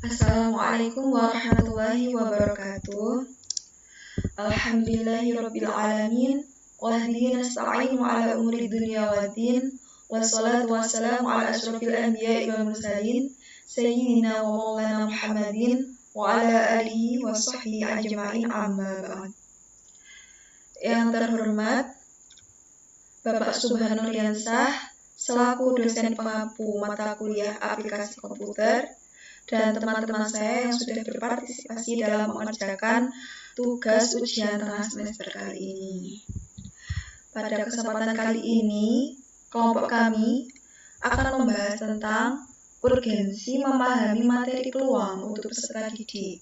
Assalamualaikum warahmatullahi wabarakatuh. Alhamdulillahirabbil alamin. Wabihi nasta'inu ala umuri dunya waddin. Wassalatu wassalamu ala asyrofil anbiya'i wal mursalin sayyidina wa maulana Muhammadin wa ala alihi wa sahbihi ajma'in, amma ba'd. Yang terhormat Bapak Subhan Nurliansah selaku dosen pengampu mata kuliah aplikasi komputer, dan teman-teman saya yang sudah berpartisipasi dalam mengerjakan tugas ujian tengah semester kali ini. Pada kesempatan kali ini, kelompok kami akan membahas tentang urgensi memahami materi peluang untuk peserta didik.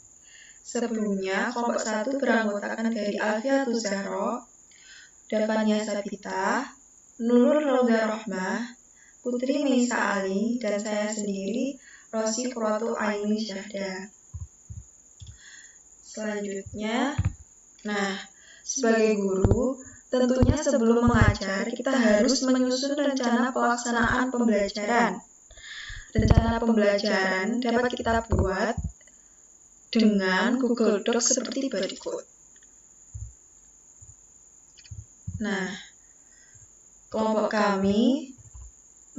Sebelumnya, kelompok 1 beranggotakan dari Alfiatul Zahra, Dafania Sabita, Nurul Rauda Rohmah, Putri Meisa Ali, dan saya sendiri, Rosi Qurratu Aini Syahda. Selanjutnya, sebagai guru, tentunya sebelum mengajar, kita harus menyusun rencana pelaksanaan pembelajaran. Rencana pembelajaran dapat kita buat dengan Google Docs seperti berikut. Kelompok kami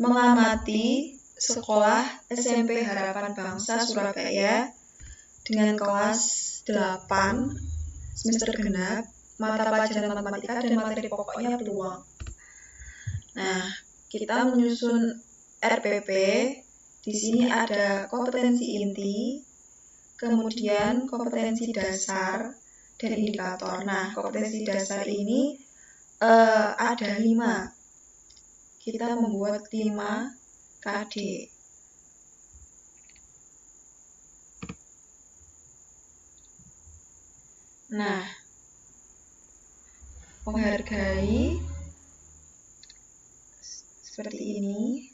mengamati Sekolah SMP Harapan Bangsa Surabaya dengan kelas 8 semester genap, mata pelajaran matematika dan materi pokoknya peluang. Kita menyusun RPP. Di sini ada kompetensi inti, kemudian kompetensi dasar dan indikator. Kompetensi dasar ini ada 5. Kita membuat 5 KD. Menghargai seperti ini.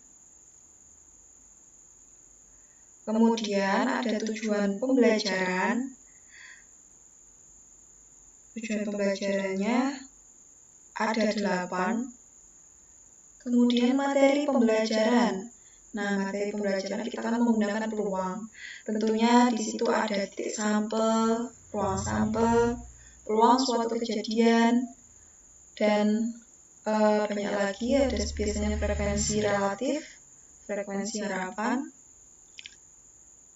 Kemudian ada tujuan pembelajaran. Tujuan pembelajarannya ada 8. Kemudian materi pembelajaran. Materi pembelajaran kita akan menggunakan peluang. Tentunya di situ ada titik sampel, peluang suatu kejadian, dan banyak lagi. Ada biasanya frekuensi relatif, frekuensi harapan.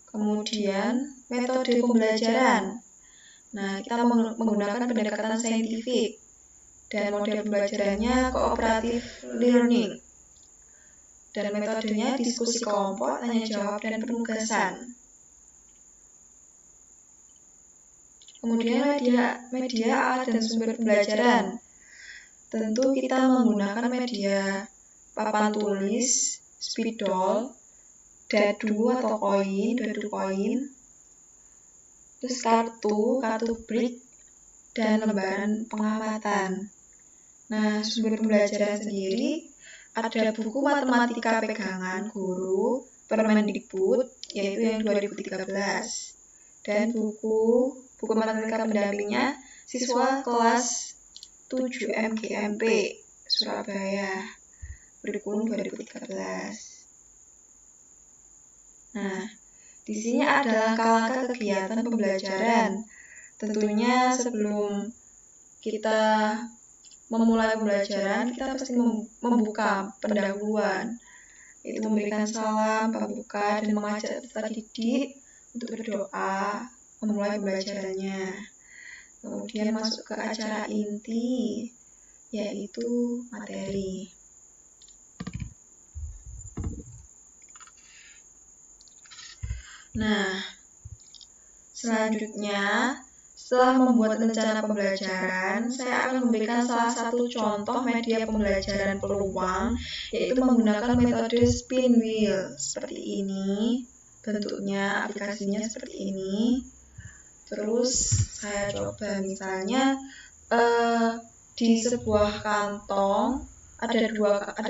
Kemudian metode pembelajaran. Kita menggunakan pendekatan saintifik dan model pembelajarannya cooperative learning. Dan metodenya diskusi kelompok, tanya jawab, dan penugasan. Kemudian media alat dan sumber pembelajaran. Tentu kita menggunakan media papan tulis, spidol, dadu atau koin, terus kartu brik, dan lembaran pengamatan. Sumber pembelajaran sendiri ada buku matematika pegangan guru Permendikbud, yaitu yang 2013, dan buku matematika pendampingnya siswa kelas 7 MGMP Surabaya, kurikulum 2013. Di sini ada langkah-langkah kegiatan pembelajaran. Tentunya sebelum kita memulai pembelajaran, kita pasti membuka pendahuluan, yaitu memberikan salam, pembuka, dan mengajak peserta didik untuk berdoa memulai pembelajarannya. Kemudian masuk ke acara inti, yaitu materi. Selanjutnya, setelah membuat rencana pembelajaran, saya akan memberikan salah satu contoh media pembelajaran peluang, yaitu menggunakan metode spin wheel. Seperti ini, bentuknya aplikasinya seperti ini. Terus saya coba misalnya di sebuah kantong, ada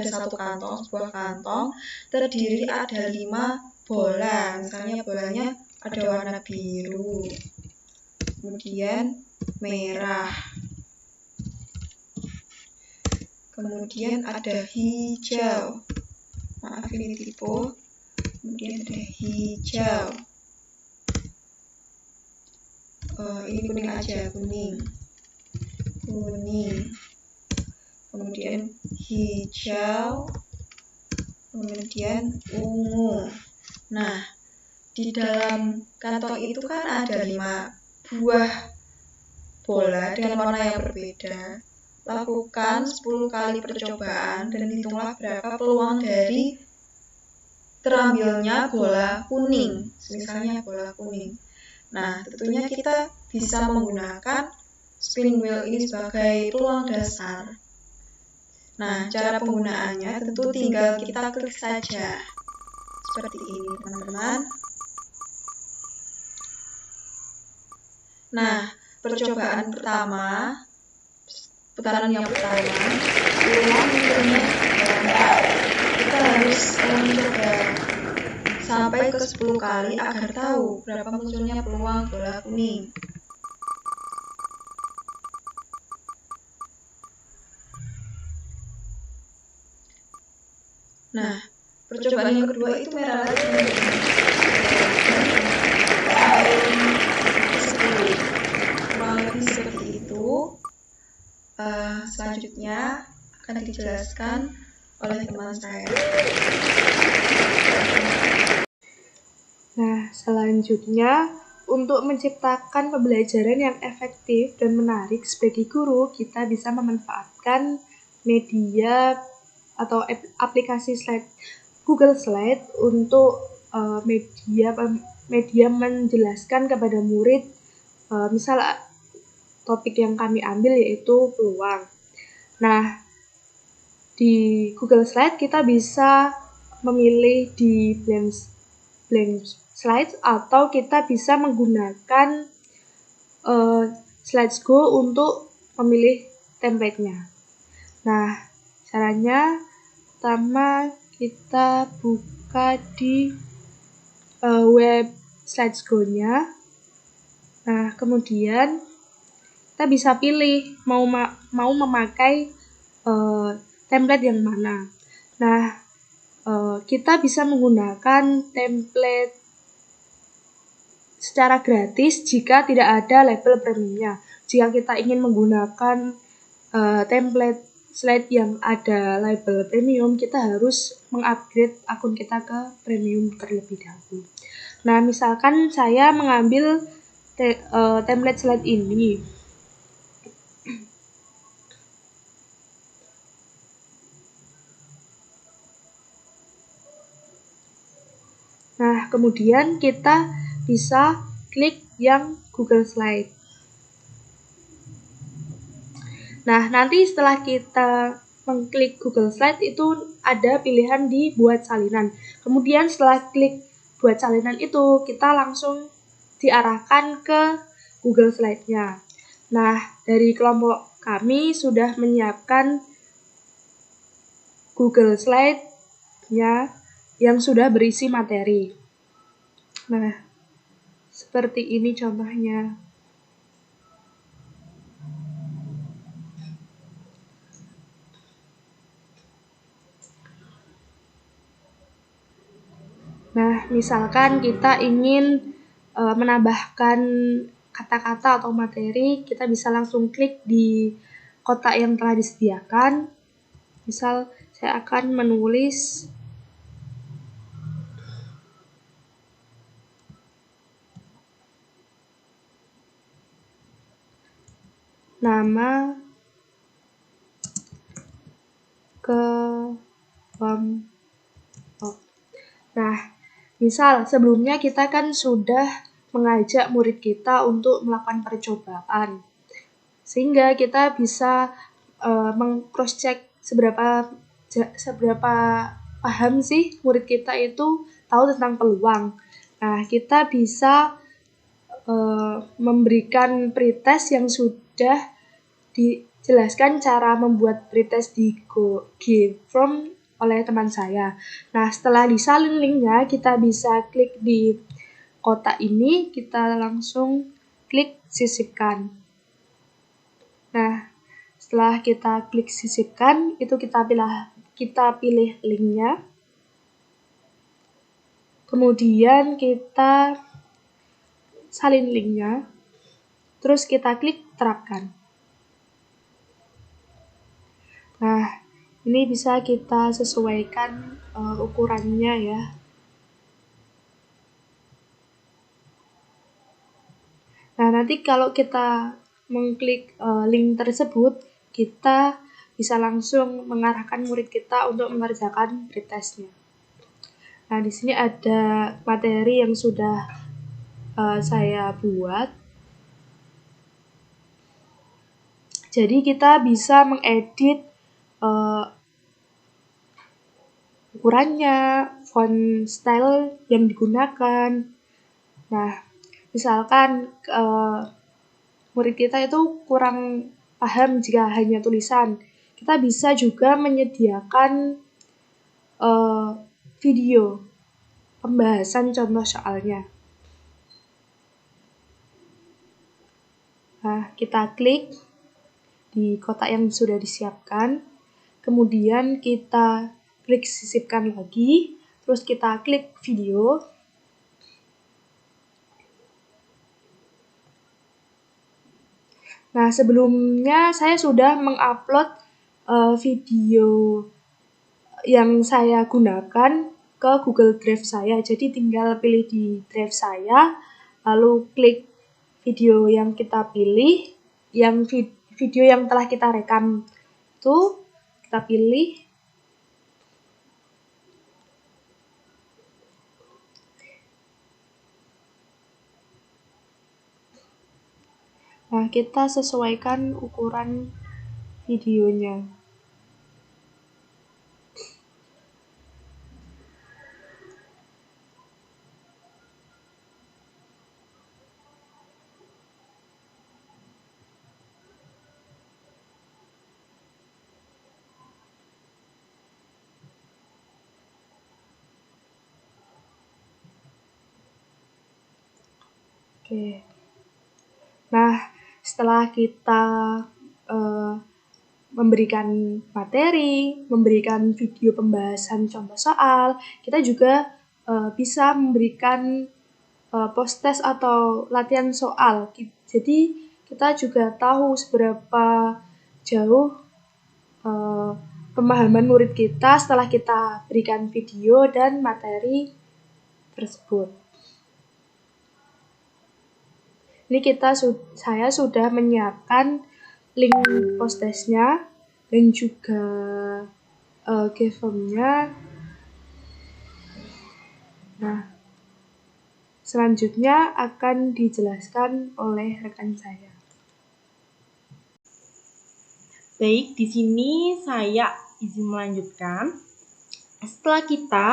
satu kantong, sebuah kantong terdiri ada 5 bola. Misalnya bolanya ada warna biru, kemudian merah, kemudian ada hijau, kemudian ada hijau, ini kuning aja, kuning, kemudian hijau, kemudian ungu. Nah, di dalam kantong itu kan ada 5 buah bola dengan warna yang berbeda. Lakukan 10 kali percobaan dan hitunglah berapa peluang dari terambilnya bola kuning, misalnya bola kuning. Nah, tentunya kita bisa menggunakan spin wheel ini sebagai peluang dasar. Nah, cara penggunaannya tentu tinggal kita klik saja. Seperti ini, teman-teman. Nah, percobaan pertama, putaran yang pertama, peluang tentunya rendah. Kita harus mencoba sampai ke 10 kali agar tahu berapa munculnya peluang bola kuning. Nah, percobaan yang kedua itu merah lagi. Kurang lebih seperti itu. Selanjutnya akan dijelaskan oleh teman saya. Nah, selanjutnya untuk menciptakan pembelajaran yang efektif dan menarik sebagai guru, kita bisa memanfaatkan media atau aplikasi slide Google Slide untuk media menjelaskan kepada murid, misal topik yang kami ambil yaitu peluang. Nah, di Google Slide kita bisa memilih di blank slides atau kita bisa menggunakan Slidesgo untuk memilih template-nya. Nah, caranya pertama kita buka di web Slidesgo-nya. Nah, kemudian kita bisa pilih mau memakai template yang mana. Nah, kita bisa menggunakan template secara gratis jika tidak ada label premiumnya. Jika kita ingin menggunakan template slide yang ada label premium, kita harus mengupgrade akun kita ke premium terlebih dahulu. Nah, misalkan saya mengambil template slide ini. Nah, kemudian kita bisa klik yang Google Slide. Nah, nanti setelah kita mengklik Google Slide itu ada pilihan di buat salinan. Kemudian setelah klik buat salinan itu, kita langsung diarahkan ke Google Slide-nya. Nah, dari kelompok kami sudah menyiapkan Google Slide-nya yang sudah berisi materi. Nah, seperti ini contohnya. Nah, misalkan kita ingin menambahkan kata-kata atau materi, kita bisa langsung klik di kotak yang telah disediakan. Misal, saya akan menulis nama kelompok. Nah, misal sebelumnya kita kan sudah mengajak murid kita untuk melakukan percobaan, sehingga kita bisa meng-cross-check seberapa paham sih murid kita itu tahu tentang peluang. Nah, kita bisa memberikan pretest yang sudah dijelaskan cara membuat pretest di G-Form oleh teman saya. Nah, setelah disalin linknya, kita bisa klik di kotak ini, kita langsung klik sisipkan. Nah, setelah kita klik sisipkan, itu kita pilih linknya. Kemudian kita salin linknya. terus kita klik terapkan. Nah, ini bisa kita sesuaikan ukurannya ya. Nah, nanti kalau kita mengklik link tersebut, kita bisa langsung mengarahkan murid kita untuk mengerjakan pretestnya. Nah, di sini ada materi yang sudah saya buat. Jadi kita bisa mengedit ukurannya, font style yang digunakan. Nah, misalkan murid kita itu kurang paham jika hanya tulisan, kita bisa juga menyediakan video pembahasan contoh soalnya. Nah, kita klik di kotak yang sudah disiapkan, kemudian kita klik sisipkan lagi, terus kita klik video. Nah, sebelumnya saya sudah mengupload video yang saya gunakan ke Google Drive saya. Jadi tinggal pilih di Drive saya, lalu klik video yang kita pilih, yang video yang telah kita rekam itu kita pilih. Nah, kita sesuaikan ukuran videonya. Oke. Nah, setelah kita memberikan materi, memberikan video pembahasan contoh soal, kita juga bisa memberikan post-test atau latihan soal. Jadi kita juga tahu seberapa jauh pemahaman murid kita setelah kita berikan video dan materi tersebut. Ini saya sudah menyiapkan link post-testnya dan juga Gform-nya. Nah, selanjutnya akan dijelaskan oleh rekan saya. Baik, di sini saya izin melanjutkan. Setelah kita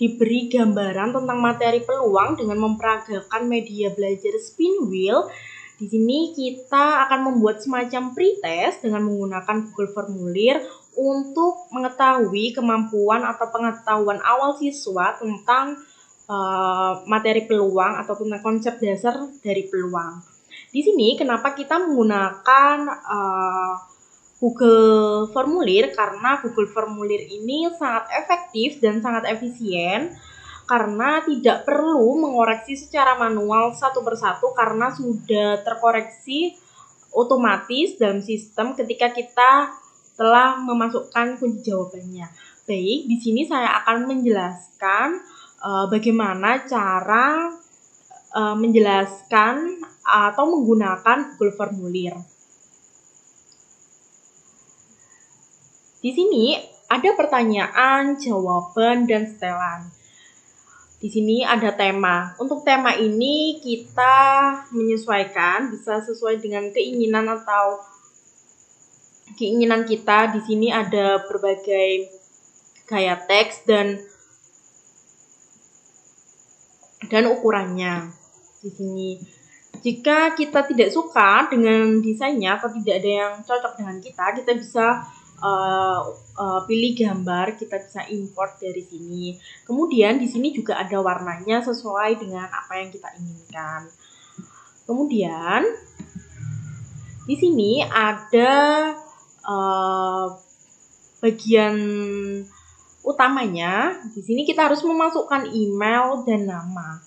diberi gambaran tentang materi peluang dengan memperagakan media belajar spin wheel, di sini kita akan membuat semacam pretest dengan menggunakan Google Formulir untuk mengetahui kemampuan atau pengetahuan awal siswa tentang materi peluang atau tentang konsep dasar dari peluang. Di sini kenapa kita menggunakan Google Formulir, karena Google Formulir ini sangat efektif dan sangat efisien karena tidak perlu mengoreksi secara manual satu persatu karena sudah terkoreksi otomatis dalam sistem ketika kita telah memasukkan kunci jawabannya. Baik, di sini saya akan menjelaskan bagaimana cara menjelaskan atau menggunakan Google Formulir. Di sini ada pertanyaan, jawaban, dan setelan. Di sini ada tema. Untuk tema ini kita menyesuaikan, bisa sesuai dengan keinginan atau keinginan kita. Di sini ada berbagai gaya teks dan ukurannya. Di sini, jika kita tidak suka dengan desainnya atau tidak ada yang cocok dengan kita bisa pilih gambar, kita bisa import dari sini. Kemudian di sini juga ada warnanya sesuai dengan apa yang kita inginkan. Kemudian di sini ada bagian utamanya. Di sini kita harus memasukkan email dan nama.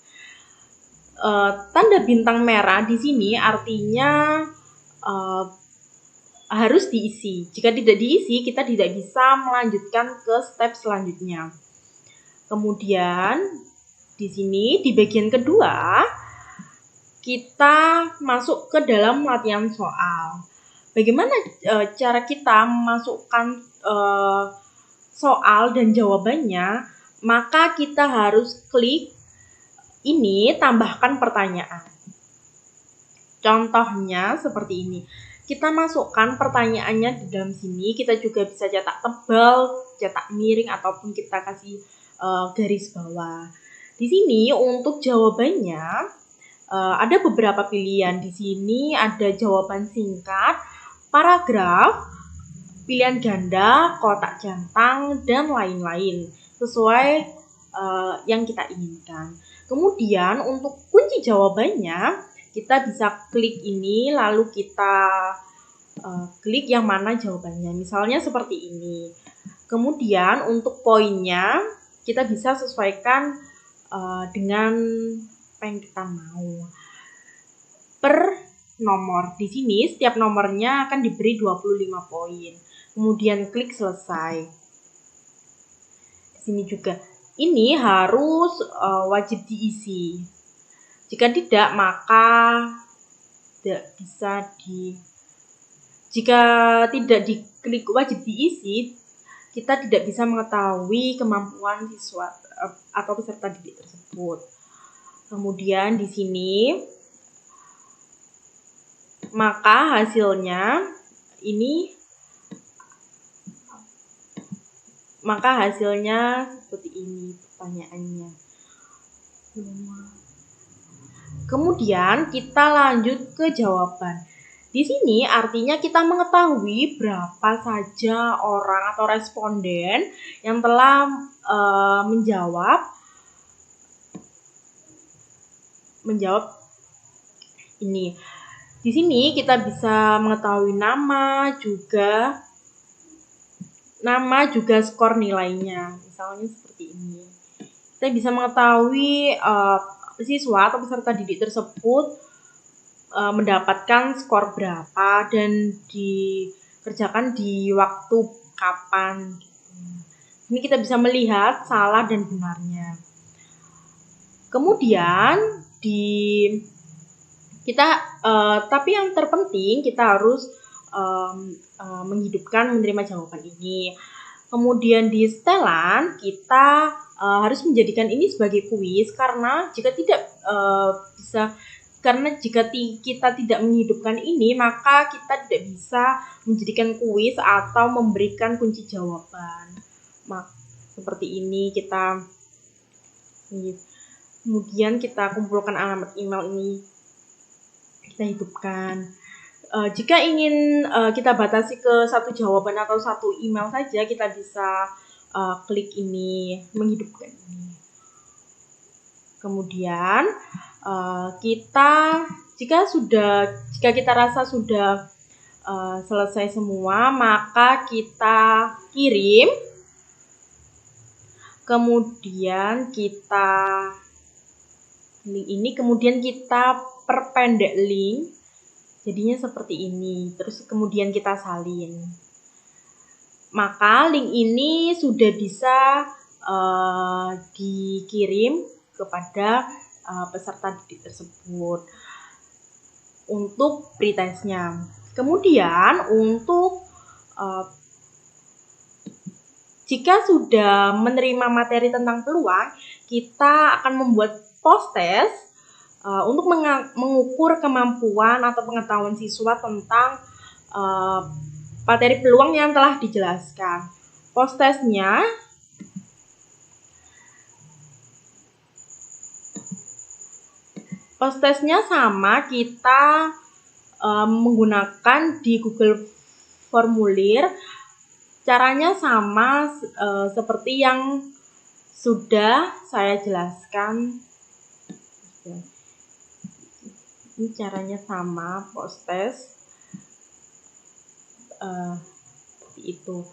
tanda bintang merah di sini artinya harus diisi. Jika tidak diisi, kita tidak bisa melanjutkan ke step selanjutnya. Kemudian di sini di bagian kedua kita masuk ke dalam latihan soal. Bagaimana cara kita memasukkan soal dan jawabannya? Maka kita harus klik ini, tambahkan pertanyaan. Contohnya seperti ini. Kita masukkan pertanyaannya di dalam sini. Kita juga bisa cetak tebal, cetak miring, ataupun kita kasih garis bawah. Di sini untuk jawabannya ada beberapa pilihan. Di sini ada jawaban singkat, paragraf, pilihan ganda, kotak jantang, dan lain-lain sesuai yang kita inginkan. Kemudian untuk kunci jawabannya kita bisa klik ini, lalu kita klik yang mana jawabannya. Misalnya seperti ini. Kemudian untuk poinnya kita bisa sesuaikan dengan apa yang kita mau. Per nomor. Di sini setiap nomornya akan diberi 25 poin. Kemudian klik selesai. Di sini juga ini harus wajib diisi. Jika tidak, maka tidak bisa jika tidak diklik wajib diisi, kita tidak bisa mengetahui kemampuan siswa atau peserta didik tersebut. Kemudian di sini maka hasilnya seperti ini pertanyaannya. Kemudian kita lanjut ke jawaban. Di sini artinya kita mengetahui berapa saja orang atau responden yang telah menjawab ini. Di sini kita bisa mengetahui nama juga skor nilainya. Misalnya seperti ini. Kita bisa mengetahui siswa atau peserta didik tersebut mendapatkan skor berapa dan dikerjakan di waktu kapan. Ini kita bisa melihat salah dan benarnya. Kemudian tapi yang terpenting kita harus menerima jawaban ini. Kemudian di setelan kita harus menjadikan ini sebagai kuis karena jika kita tidak menghidupkan ini, maka kita tidak bisa menjadikan kuis atau memberikan kunci jawaban. Seperti ini kemudian kita kumpulkan alamat email ini, kita hidupkan. Jika ingin kita batasi ke satu jawaban atau satu email saja, kita bisa klik ini, menghidupkan ini. Kemudian jika kita rasa sudah selesai semua, maka kita kirim. Kemudian kita link ini, kemudian kita perpendek link, jadinya seperti ini. Terus kemudian kita salin. Maka link ini sudah bisa dikirim kepada peserta didik tersebut untuk pretestnya. Kemudian untuk jika sudah menerima materi tentang peluang, kita akan membuat post-test untuk mengukur kemampuan atau pengetahuan siswa tentang materi peluang yang telah dijelaskan. Post-testnya sama, kita menggunakan di Google Formulir. Caranya sama seperti yang sudah saya jelaskan. Ini caranya sama, post-test seperti itu.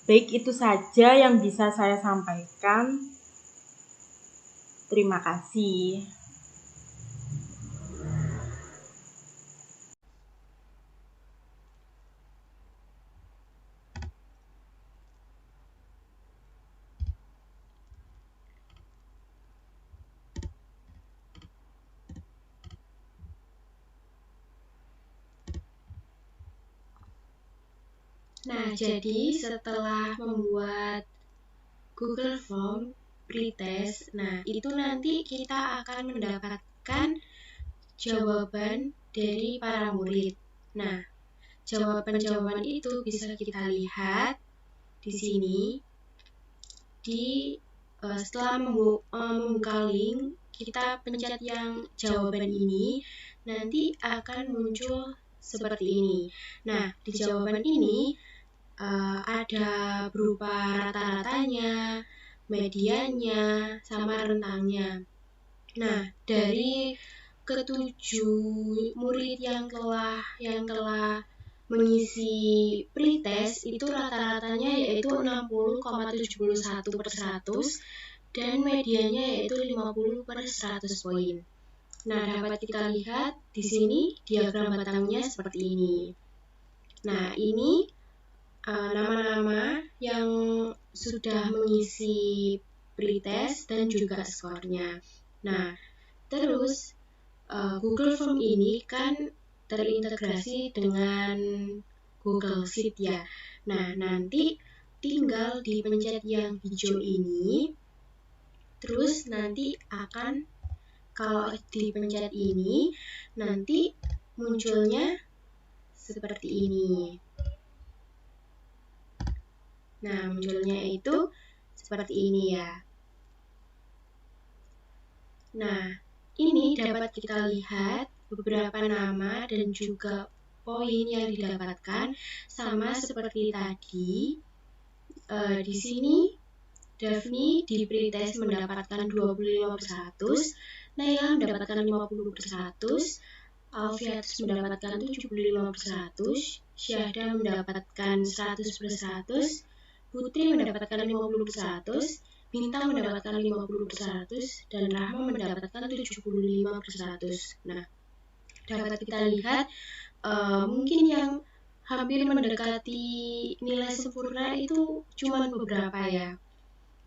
Baik, itu saja yang bisa saya sampaikan. Terima kasih. Nah, jadi setelah membuat Google Form pretest, nah itu nanti kita akan mendapatkan jawaban dari para murid. Nah, jawaban-jawaban itu bisa kita lihat di sini. Setelah membuka link, kita pencet yang jawaban ini, nanti akan muncul seperti ini. Nah, di jawaban ini ada berupa rata-ratanya, mediannya, sama rentangnya. Nah, dari ketujuh murid yang telah mengisi pretest itu rata-ratanya yaitu 60,71% dan mediannya yaitu 50/100 poin. Nah, dapat kita lihat di sini diagram batangnya seperti ini. Nah, ini nama-nama yang sudah mengisi pretest dan juga skornya. Nah, terus Google Form ini kan terintegrasi dengan Google Sheet ya. Nah, nanti tinggal dipencet yang hijau ini, terus nanti akan, kalau dipencet ini, nanti munculnya seperti ini. Nah, munculnya itu seperti ini ya. Nah, ini dapat kita lihat beberapa nama dan juga poin yang didapatkan sama seperti tadi. Di sini Daphne di pretest mendapatkan 25%, Naila mendapatkan 50%, Alfiatus mendapatkan 75%, Syahda mendapatkan 100%, Putri mendapatkan 50%, Bintang mendapatkan 50%, dan Rahma mendapatkan 75%. Nah, dapat kita lihat mungkin yang hampir mendekati nilai sempurna itu cuma beberapa ya.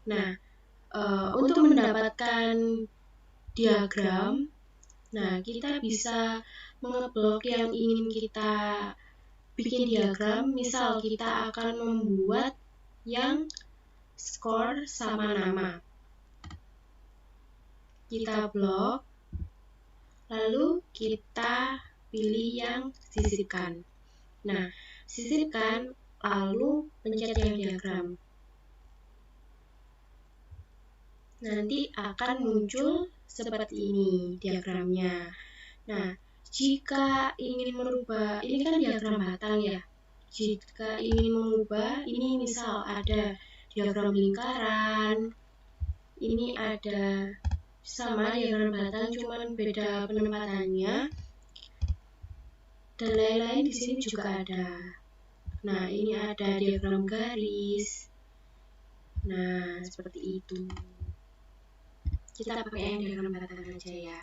Nah, untuk mendapatkan diagram, nah kita bisa mengeblok yang ingin kita bikin diagram. Misal kita akan membuat yang skor sama nama. Kita blok, lalu kita pilih yang sisipkan. Nah, sisipkan, lalu pencet yang diagram. Nanti akan muncul seperti ini diagramnya. Nah, jika ingin merubah, ini kan diagram batang ya. Jika ingin mengubah, ini misal ada diagram lingkaran, ini ada sama diagram batang, cuman beda penempatannya, dan lain-lain di sini juga ada. Nah, ini ada diagram garis. Nah, seperti itu. Kita pakai yang diagram batang aja ya.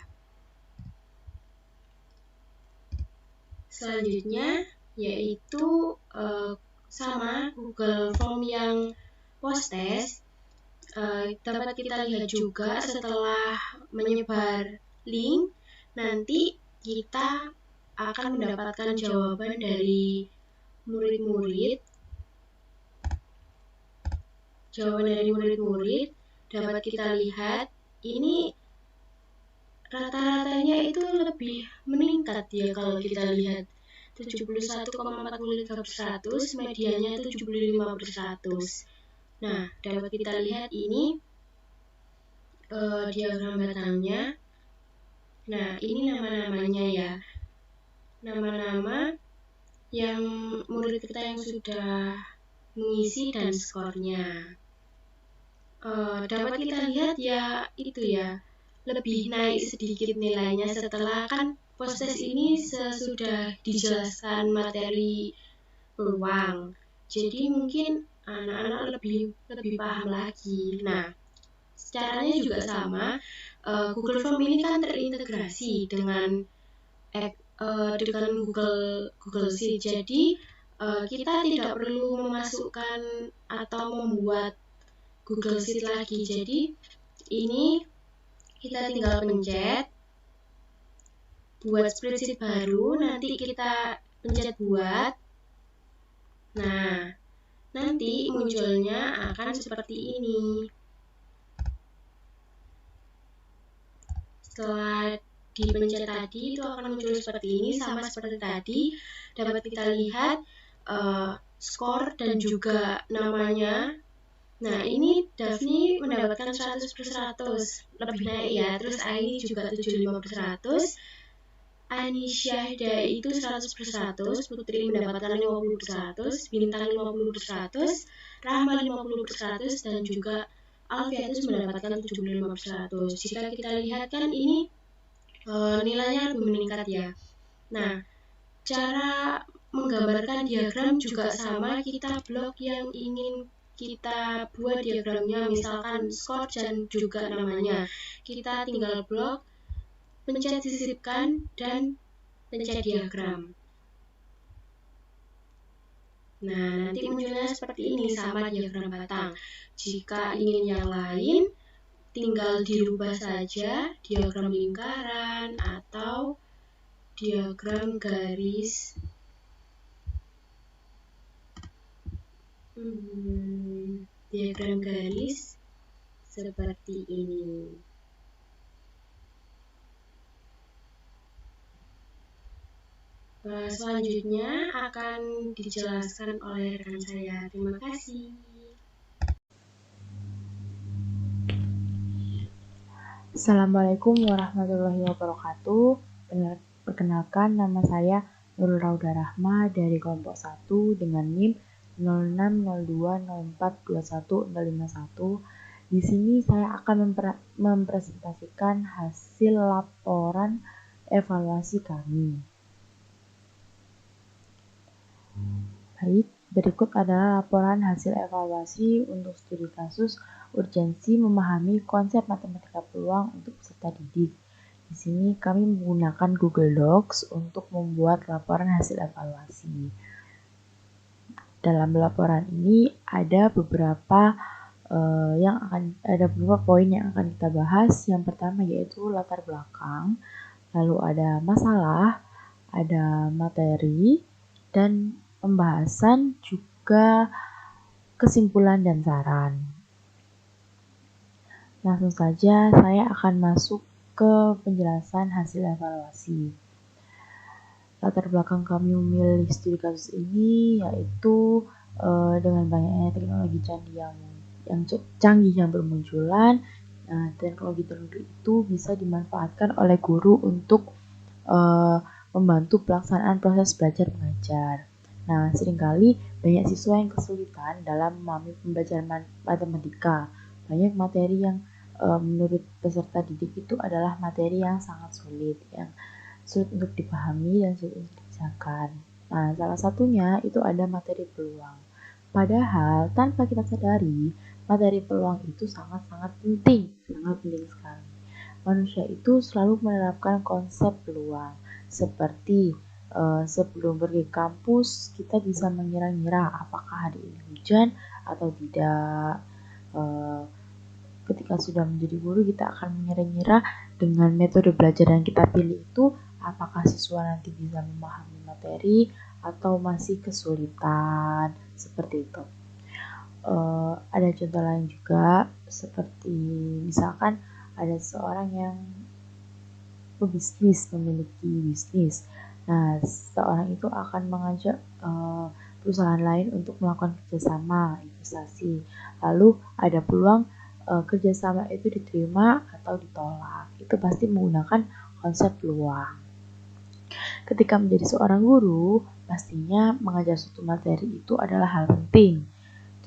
Selanjutnya yaitu sama Google Form yang post-test. Dapat kita lihat juga setelah menyebar link, nanti kita akan mendapatkan jawaban dari murid-murid. Jawaban dari murid-murid dapat kita lihat ini rata-ratanya itu lebih meningkat ya kalau kita lihat 71,45%, mediannya 75%. Nah, dapat kita lihat ini diagram batangnya. Nah, ini nama-namanya ya. Nama-nama yang murid kita yang sudah mengisi dan skornya. Dapat kita lihat ya itu ya, lebih naik sedikit nilainya setelah kan post-test ini sesudah dijelaskan materi peluang. Jadi mungkin anak-anak lebih paham lagi. Nah, caranya juga sama. Google Form ini kan terintegrasi dengan Google Sheet. Jadi kita tidak perlu memasukkan atau membuat Google Sheet lagi. Jadi ini kita tinggal pencet buat spreadsheet baru, nanti kita pencet buat. Nah, nanti munculnya akan seperti ini. Setelah dipencet tadi itu akan muncul seperti ini, sama seperti tadi dapat kita lihat skor dan juga namanya. Nah, ini Daphne mendapatkan 100/100, lebih naik ya. Terus Aini juga 75/100. Anisyahda itu 100/100, Putri mendapatkan 50/100, Bintang 50/100, Rahma 50/100, dan juga Alfiatus mendapatkan 75/100. Jika kita lihat kan ini nilainya lebih meningkat ya. Nah, cara menggambarkan diagram juga sama, kita blok yang ingin kita buat diagramnya, misalkan skor dan juga namanya. Kita tinggal blok, pencet sisipkan, dan pencet diagram. Nah, nanti munculnya seperti ini, sama diagram batang. Jika ingin yang lain, tinggal dirubah saja diagram lingkaran atau diagram garis. Diagram garis seperti ini. Selanjutnya akan dijelaskan oleh rekan saya. Terima kasih. Assalamualaikum warahmatullahi wabarakatuh. Perkenalkan, nama saya Nurul Rauda Rahma dari kelompok 1 dengan NIM 0602042151. Di sini saya akan mempresentasikan hasil laporan evaluasi kami. Baik, berikut adalah laporan hasil evaluasi untuk studi kasus urgensi memahami konsep matematika peluang untuk peserta didik. Di sini kami menggunakan Google Docs untuk membuat laporan hasil evaluasi. Dalam laporan ini ada beberapa poin yang akan kita bahas. Yang pertama yaitu latar belakang, lalu ada masalah, ada materi, dan pembahasan, juga kesimpulan dan saran. Langsung saja saya akan masuk ke penjelasan hasil evaluasi. Latar belakang kami memilih studi kasus ini yaitu dengan banyaknya teknologi canggih yang bermunculan. Teknologi itu bisa dimanfaatkan oleh guru untuk membantu pelaksanaan proses belajar mengajar. Nah, seringkali banyak siswa yang kesulitan dalam memahami pembelajaran matematika. Banyak materi yang menurut peserta didik itu adalah materi yang sangat sulit, yang sulit untuk dipahami dan sulit untuk dikerjakan. Nah, salah satunya itu ada materi peluang. Padahal tanpa kita sadari, materi peluang itu sangat-sangat penting sekali. Manusia itu selalu menerapkan konsep peluang, seperti sebelum pergi ke kampus, kita bisa mengira-ngira apakah hari ini hujan atau tidak. Ketika sudah menjadi guru, kita akan mengira-ngira dengan metode belajar yang kita pilih itu, apakah siswa nanti bisa memahami materi atau masih kesulitan, seperti itu. Ada contoh lain juga, seperti misalkan ada seorang yang memiliki bisnis. Nah, seorang itu akan mengajak perusahaan lain untuk melakukan kerjasama, investasi. Lalu ada peluang kerjasama itu diterima atau ditolak. Itu pasti menggunakan konsep peluang. Ketika menjadi seorang guru, pastinya mengajar suatu materi itu adalah hal penting.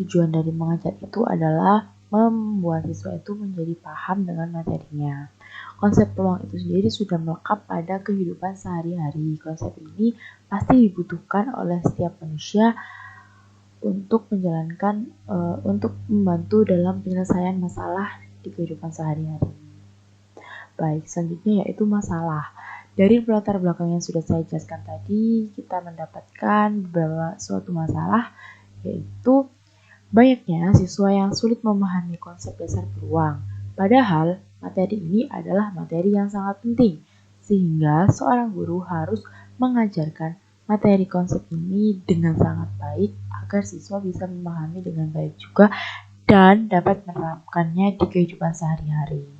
Tujuan dari mengajar itu adalah membuat siswa itu menjadi paham dengan materinya. Konsep peluang itu sendiri sudah melekat pada kehidupan sehari-hari. Konsep ini pasti dibutuhkan oleh setiap manusia untuk membantu dalam penyelesaian masalah di kehidupan sehari-hari. Baik, selanjutnya yaitu masalah. Dari latar belakang yang sudah saya jelaskan tadi, kita mendapatkan beberapa suatu masalah, yaitu banyaknya siswa yang sulit memahami konsep dasar peluang. Padahal materi ini adalah materi yang sangat penting, sehingga seorang guru harus mengajarkan materi konsep ini dengan sangat baik agar siswa bisa memahami dengan baik juga dan dapat menerapkannya di kehidupan sehari-hari.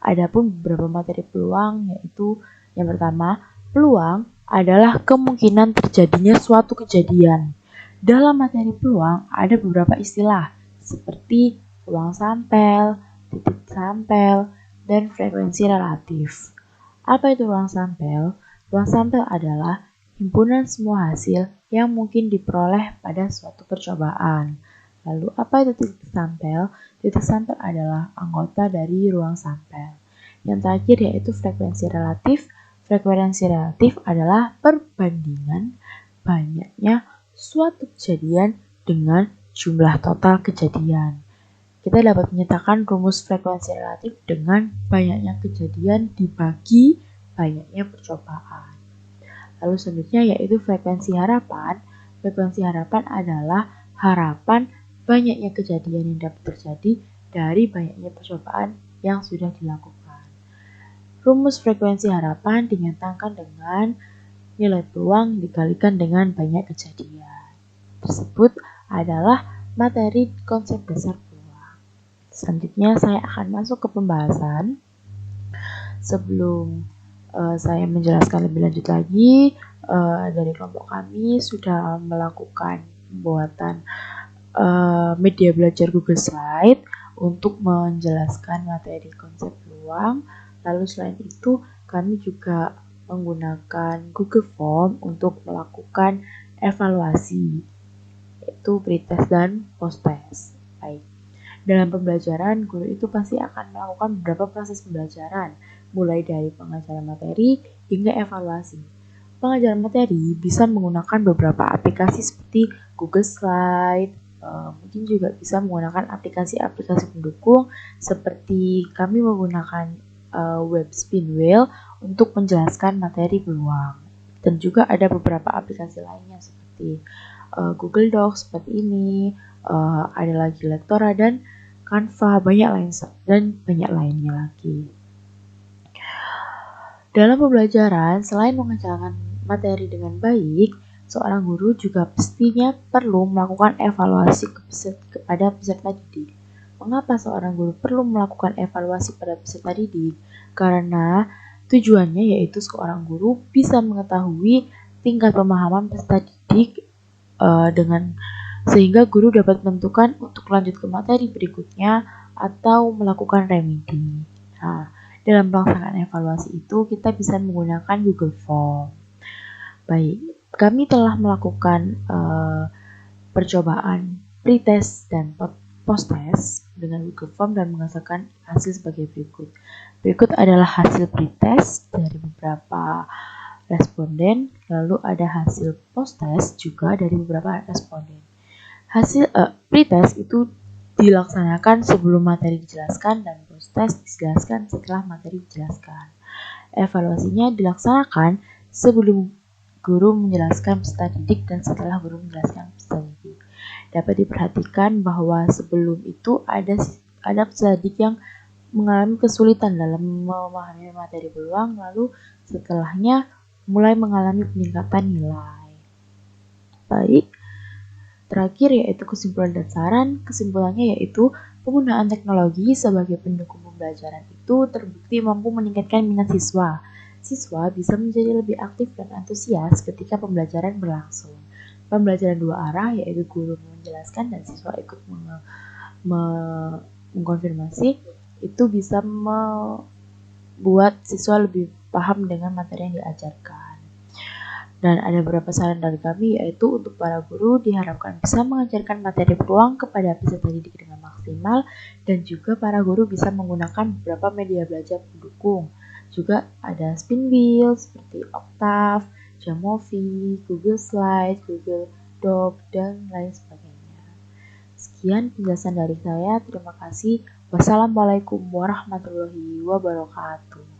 Adapun beberapa materi peluang yaitu yang pertama, peluang adalah kemungkinan terjadinya suatu kejadian. Dalam materi peluang ada beberapa istilah seperti ruang sampel, titik sampel, dan frekuensi relatif. Apa itu ruang sampel? Ruang sampel adalah himpunan semua hasil yang mungkin diperoleh pada suatu percobaan. Lalu apa itu titik sampel? Titik sampel adalah anggota dari ruang sampel. Yang terakhir yaitu frekuensi relatif. Frekuensi relatif adalah perbandingan banyaknya suatu kejadian dengan jumlah total kejadian. Kita dapat menyatakan rumus frekuensi relatif dengan banyaknya kejadian dibagi banyaknya percobaan. Lalu selanjutnya yaitu frekuensi harapan. Frekuensi harapan adalah harapan banyaknya kejadian yang dapat terjadi dari banyaknya percobaan yang sudah dilakukan. Rumus frekuensi harapan dinyatakan dengan nilai peluang dikalikan dengan banyak kejadian. Tersebut adalah materi konsep dasar peluang. Selanjutnya saya akan masuk ke pembahasan. Sebelum saya menjelaskan lebih lanjut lagi, dari kelompok kami sudah melakukan pembuatan media belajar Google Slide untuk menjelaskan materi konsep peluang. Lalu selain itu kami juga menggunakan Google Form untuk melakukan evaluasi, yaitu pretest dan posttest. Baik. Dalam pembelajaran, guru itu pasti akan melakukan beberapa proses pembelajaran, mulai dari pengajaran materi hingga evaluasi. Pengajaran materi bisa menggunakan beberapa aplikasi seperti Google Slide, mungkin juga bisa menggunakan aplikasi-aplikasi pendukung seperti kami menggunakan web Spinwheel untuk menjelaskan materi peluang. Dan juga ada beberapa aplikasi lainnya seperti Google Docs seperti ini, ada lagi Lektora dan Canva, banyak lainnya lagi. Dalam pembelajaran, selain mengajarkan materi dengan baik, seorang guru juga pastinya perlu melakukan evaluasi kepada peserta didik. Mengapa seorang guru perlu melakukan evaluasi pada peserta didik? Karena tujuannya yaitu seorang guru bisa mengetahui tingkat pemahaman peserta didik sehingga guru dapat menentukan untuk lanjut ke materi berikutnya atau melakukan remedi. Nah, dalam pelaksanaan evaluasi itu kita bisa menggunakan Google Form. Baik, kami telah melakukan percobaan pretest dan posttest dengan Google Form dan menghasilkan hasil sebagai berikut. Berikut adalah hasil pretest dari beberapa responden, lalu ada hasil posttest juga dari beberapa responden. Hasil pretest itu dilaksanakan sebelum materi dijelaskan dan posttest dijelaskan setelah materi dijelaskan. Evaluasinya dilaksanakan sebelum guru menjelaskan peserta didik dan setelah guru menjelaskan peserta didik. Dapat diperhatikan bahwa sebelum itu ada peserta didik yang mengalami kesulitan dalam memahami materi peluang, lalu setelahnya mulai mengalami peningkatan nilai. Baik, terakhir yaitu kesimpulan dan saran. Kesimpulannya yaitu penggunaan teknologi sebagai pendukung pembelajaran itu terbukti mampu meningkatkan minat siswa. Siswa bisa menjadi lebih aktif dan antusias ketika pembelajaran berlangsung. Pembelajaran dua arah yaitu guru menjelaskan dan siswa ikut mengkonfirmasi itu bisa membuat siswa lebih paham dengan materi yang diajarkan. Dan ada beberapa saran dari kami yaitu untuk para guru diharapkan bisa mengajarkan materi peluang kepada peserta didik dengan maksimal dan juga para guru bisa menggunakan beberapa media belajar pendukung. Juga ada Spinwheel seperti Octave, Jamovi, Google Slide, Google Doc, dan lain sebagainya. Sekian penjelasan dari saya. Terima kasih. Wassalamualaikum warahmatullahi wabarakatuh.